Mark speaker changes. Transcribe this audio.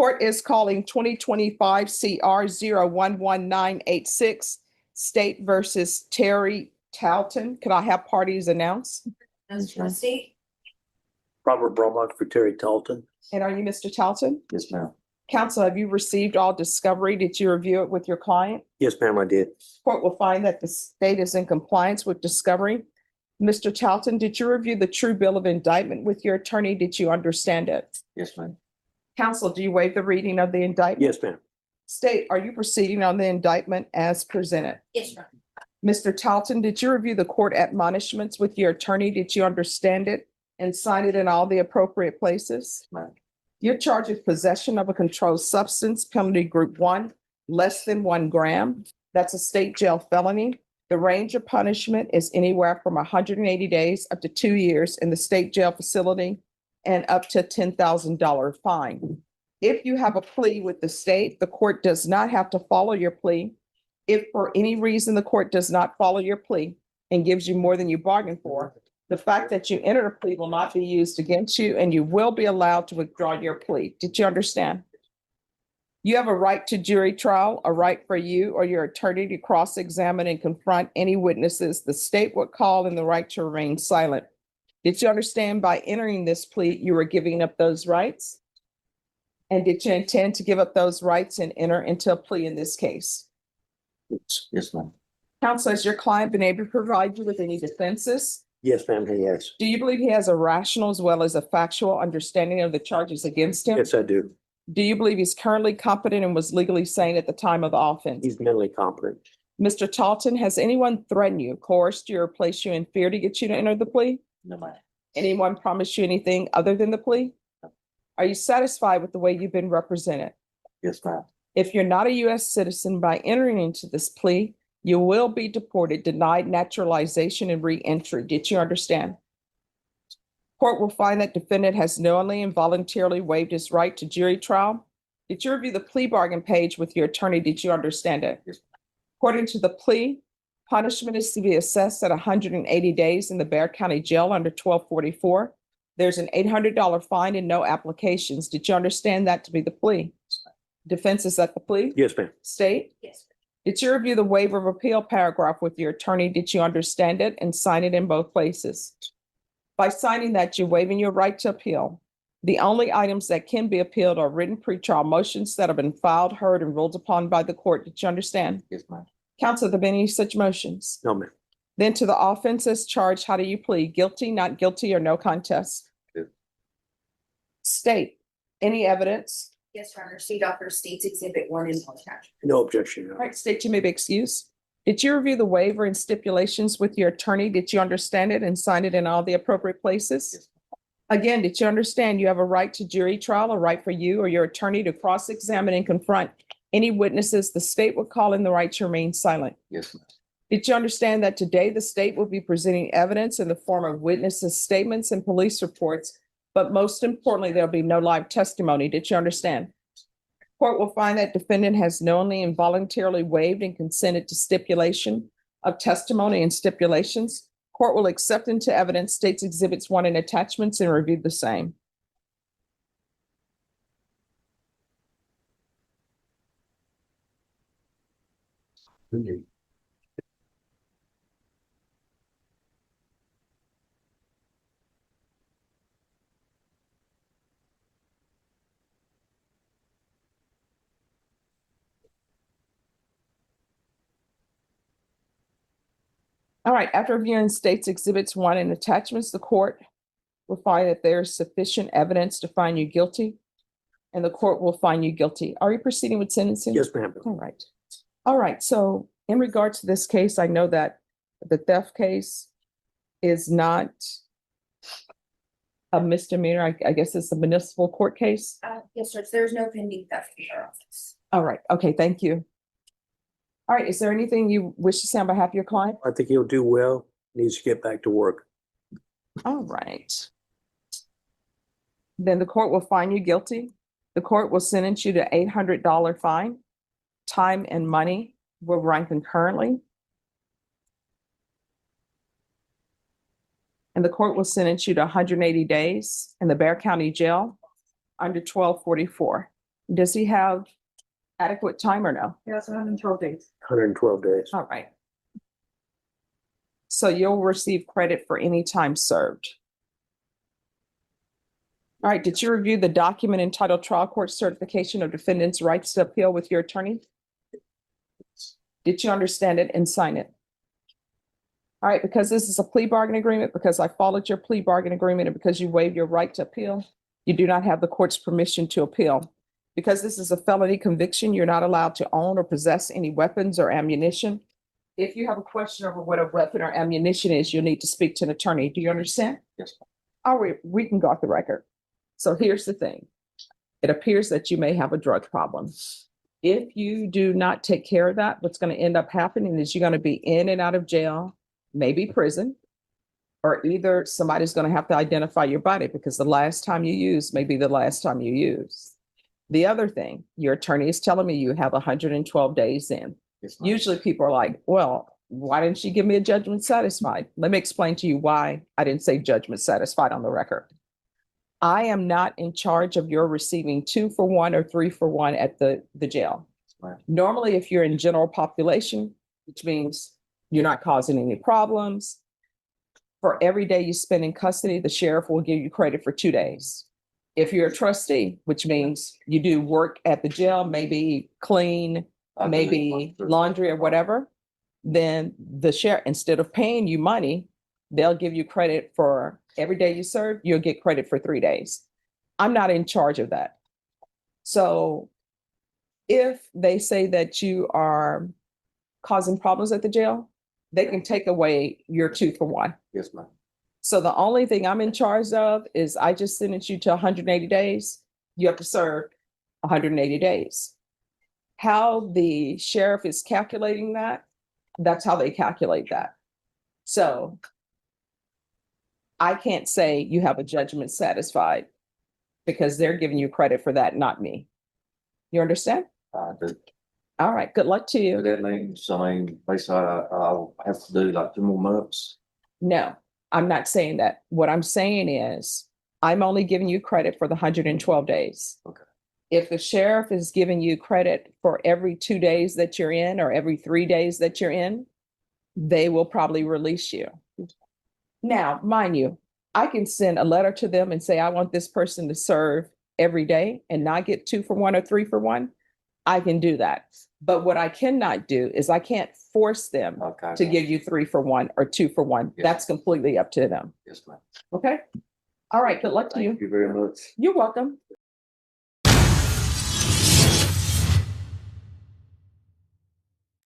Speaker 1: Court is calling 2025 CR 011986 State versus Terry Talton. Could I have parties announced?
Speaker 2: Mr. State.
Speaker 3: Robert Bromont for Terry Talton.
Speaker 1: And are you Mr. Talton?
Speaker 3: Yes, ma'am.
Speaker 1: Counsel, have you received all discovery? Did you review it with your client?
Speaker 3: Yes, ma'am, I did.
Speaker 1: Court will find that the state is in compliance with discovery. Mr. Talton, did you review the true bill of indictment with your attorney? Did you understand it?
Speaker 3: Yes, ma'am.
Speaker 1: Counsel, do you waive the reading of the indictment?
Speaker 3: Yes, ma'am.
Speaker 1: State, are you proceeding on the indictment as presented?
Speaker 2: Yes, ma'am.
Speaker 1: Mr. Talton, did you review the court admonishments with your attorney? Did you understand it and sign it in all the appropriate places?
Speaker 3: Ma'am.
Speaker 1: You're charged with possession of a controlled substance, penalty group 1, less than 1 gram. That's a state jail felony. The range of punishment is anywhere from 180 days up to 2 years in the state jail facility and up to a $10,000 fine. If you have a plea with the state, the court does not have to follow your plea. If for any reason the court does not follow your plea and gives you more than you bargained for, the fact that you entered a plea will not be used against you and you will be allowed to withdraw your plea. Did you understand? You have a right to jury trial, a right for you or your attorney to cross-examine and confront any witnesses the state would call, and the right to remain silent. Did you understand by entering this plea, you were giving up those rights? And did you intend to give up those rights and enter into a plea in this case?
Speaker 3: Yes, ma'am.
Speaker 1: Counsel, has your client been able to provide you with any defenses?
Speaker 3: Yes, ma'am, he has.
Speaker 1: Do you believe he has a rational as well as a factual understanding of the charges against him?
Speaker 3: Yes, I do.
Speaker 1: Do you believe he's currently competent and was legally sane at the time of the offense?
Speaker 3: He's mentally competent.
Speaker 1: Mr. Talton, has anyone threatened you, coerced you, or placed you in fear to get you to enter the plea?
Speaker 3: No, ma'am.
Speaker 1: Anyone promised you anything other than the plea? Are you satisfied with the way you've been represented?
Speaker 3: Yes, ma'am.
Speaker 1: If you're not a U.S. citizen, by entering into this plea, you will be deported, denied naturalization, and re-entry. Did you understand? Court will find that defendant has knowingly and voluntarily waived his right to jury trial. Did you review the plea bargain page with your attorney? Did you understand it?
Speaker 3: Yes.
Speaker 1: According to the plea, punishment is to be assessed at 180 days in the Bexar County Jail under 1244. There's an $800 fine and no applications. Did you understand that to be the plea? Defense, is that the plea?
Speaker 3: Yes, ma'am.
Speaker 1: State?
Speaker 2: Yes.
Speaker 1: Did you review the waiver of appeal paragraph with your attorney? Did you understand it and sign it in both places? By signing that, you're waiving your right to appeal. The only items that can be appealed are written pretrial motions that have been filed, heard, and ruled upon by the court. Did you understand?
Speaker 3: Yes, ma'am.
Speaker 1: Counsel, have there been any such motions?
Speaker 3: No, ma'am.
Speaker 1: Then to the offenses charged, how do you plead? Guilty, not guilty, or no contest?
Speaker 3: Good.
Speaker 1: State, any evidence?
Speaker 2: Yes, Your Honor. State offers State's Exhibit 1 in full attachment.
Speaker 3: No objection, Your
Speaker 1: All
Speaker 3: Honor.
Speaker 1: right, state, you may be excused. Did you review the waiver and stipulations with your attorney? Did you understand it and sign it in all the appropriate places?
Speaker 3: Yes.
Speaker 1: Again, did you understand you have a right to jury trial, a right for you or your attorney to cross-examine and confront any witnesses the state would call, in the right to remain silent?
Speaker 3: Yes, ma'am.
Speaker 1: Did you understand that today the state will be presenting evidence in the form of witnesses' statements and police reports, but most importantly, there'll be no live testimony? Did you understand? Court will find that defendant has knowingly and voluntarily waived and consented to stipulation of testimony and stipulations. Court will accept into evidence State's Exhibits 1 and attachments and review the same. All right, after reviewing State's Exhibits 1 and attachments, the court will find that there is sufficient evidence to find you guilty, and the court will find you guilty. Are you proceeding with sentencing?
Speaker 3: Yes, ma'am.
Speaker 1: All right. All right, so in regards to this case, I know that the theft case is not a misdemeanor. I guess it's a municipal court case.
Speaker 2: Yes, sir. There's no pending theft in our office.
Speaker 1: All right, okay, thank you. All right, is there anything you wish to say on behalf of your client?
Speaker 3: I think he'll do well. Needs to get back to work.
Speaker 1: All right. Then the court will find you guilty. The court will sentence you to $800 fine. Time and money will run concurrently. And the court will sentence you to 180 days in the Bexar County Jail under 1244. Does he have adequate time or no?
Speaker 4: Yes, 112 days.
Speaker 3: 112 days.
Speaker 1: All right. So you'll receive credit for any time served. All right, did you review the document entitled Trial Court Certification of Defendants' Rights to Appeal with your attorney? Did you understand it and sign it? All right, because this is a plea bargain agreement, because I followed your plea bargain agreement, and because you waived your right to appeal, you do not have the court's permission to appeal. Because this is a felony conviction, you're not allowed to own or possess any weapons or ammunition. If you have a question over what a weapon or ammunition is, you'll need to speak to an attorney. Do you understand?
Speaker 3: Yes.
Speaker 1: All right, we can go off the record. So here's the thing. It appears that you may have a drug problem. If you do not take care of that, what's going to end up happening is you're going to be in and out of jail, maybe prison, or either somebody's going to have to identify your body, because the last time you use may be the last time you use. The other thing, your attorney is telling me you have 112 days in.
Speaker 3: Yes, ma'am.
Speaker 1: Usually people are like, well, why didn't she give me a judgment satisfied? Let me explain to you why I didn't say judgment satisfied on the record. I am not in charge of your receiving 2-for-1 or 3-for-1 at the jail.
Speaker 3: Right.
Speaker 1: Normally, if you're in general population, which means you're not causing any problems, for every day you spend in custody, the sheriff will give you credit for 2 days. If you're a trustee, which means you do work at the jail, maybe clean, maybe laundry or whatever, then the sheriff, instead of paying you money, they'll give you credit for every day you serve, you'll get credit for 3 days. I'm not in charge of that. So if they say that you are causing problems at the jail, they can take away your 2-for-1.
Speaker 3: Yes, ma'am.
Speaker 1: So the only thing I'm in charge of is I just sentenced you to 180 days. You have to serve 180 days. How the sheriff is calculating that, that's how they calculate that. So I can't say you have a judgment satisfied, because they're giving you credit for that, not me. You understand?
Speaker 5: But
Speaker 1: All right, good luck to you.
Speaker 5: that means, basically, I'll have to do like 2 more months.
Speaker 1: No, I'm not saying that. What I'm saying is I'm only giving you credit for the 112 days.
Speaker 5: Okay.
Speaker 1: If the sheriff is giving you credit for every 2 days that you're in, or every 3 days that you're in, they will probably release you. Now, mind you, I can send a letter to them and say, I want this person to serve every day and not get 2-for-1 or 3-for-1. I can do that. But what I cannot do is I can't force them
Speaker 5: Okay.
Speaker 1: to give you 3-for-1 or 2-for-1.
Speaker 5: Yes.
Speaker 1: That's completely up to them.
Speaker 5: Yes, ma'am.
Speaker 1: Okay? All right, good luck to you.
Speaker 5: Thank you very much.
Speaker 1: You're welcome.